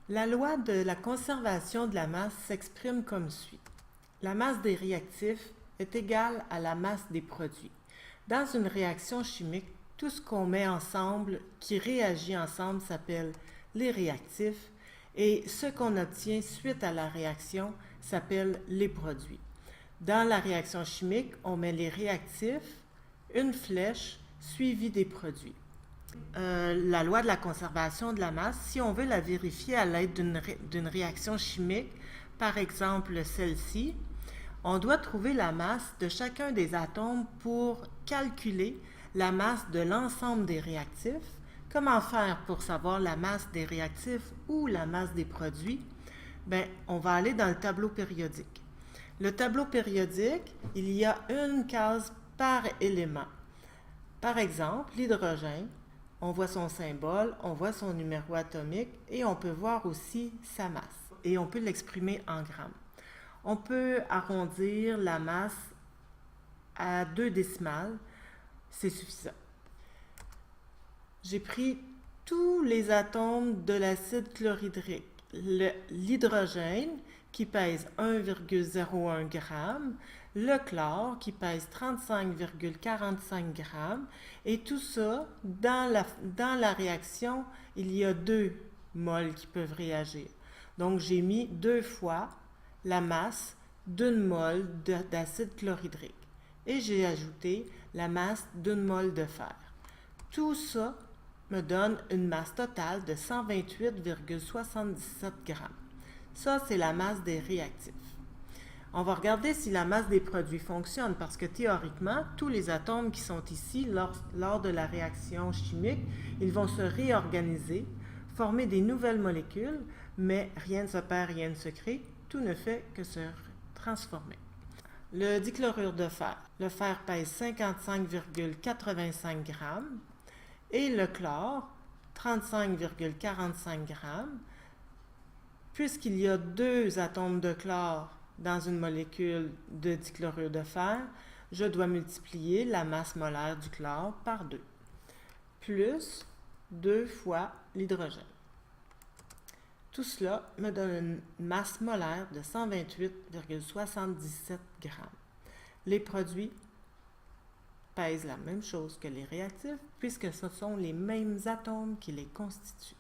La loi de la conservation de la masse s'exprime comme suit. La masse des réactifs est égale à la masse des produits. Dans une réaction chimique, tout ce qu'on met ensemble, qui réagit ensemble, s'appelle les réactifs et ce qu'on obtient suite à la réaction s'appelle les produits. Dans la réaction chimique, on met les réactifs, une flèche suivie des produits. La loi de la conservation de la masse, si on veut la vérifier à l'aide d'une réaction chimique, par exemple celle-ci, on doit trouver la masse de chacun des atomes pour calculer la masse de l'ensemble des réactifs. Comment faire pour savoir la masse des réactifs ou la masse des produits? Bien, on va aller dans le tableau périodique. Le tableau périodique, il y a une case par élément. Par exemple, l'hydrogène, on voit son symbole, on voit son numéro atomique et on peut voir aussi sa masse. Et on peut l'exprimer en grammes. On peut arrondir la masse à 2 décimales, c'est suffisant. J'ai pris tous les atomes de l'acide chlorhydrique. L'hydrogène qui pèse 1,01 g, le chlore qui pèse 35,45 g, et tout ça, dans la réaction, il y a 2 moles qui peuvent réagir. Donc j'ai mis 2 fois la masse d'une mole d'acide chlorhydrique et j'ai ajouté la masse d'une mole de fer. Tout ça me donne une masse totale de 128,77 g. Ça, c'est la masse des réactifs. On va regarder si la masse des produits fonctionne parce que théoriquement, tous les atomes qui sont ici, lors de la réaction chimique, ils vont se réorganiser, former des nouvelles molécules, mais rien ne se perd, rien ne se crée, tout ne fait que se transformer. Le dichlorure de fer. Le fer pèse 55,85 g et le chlore 35,45 g. Puisqu'il y a 2 atomes de chlore dans une molécule de dichlorure de fer, je dois multiplier la masse molaire du chlore par 2, plus 2 fois l'hydrogène. Tout cela me donne une masse molaire de 128,77 g. Les produits pèsent la même chose que les réactifs puisque ce sont les mêmes atomes qui les constituent.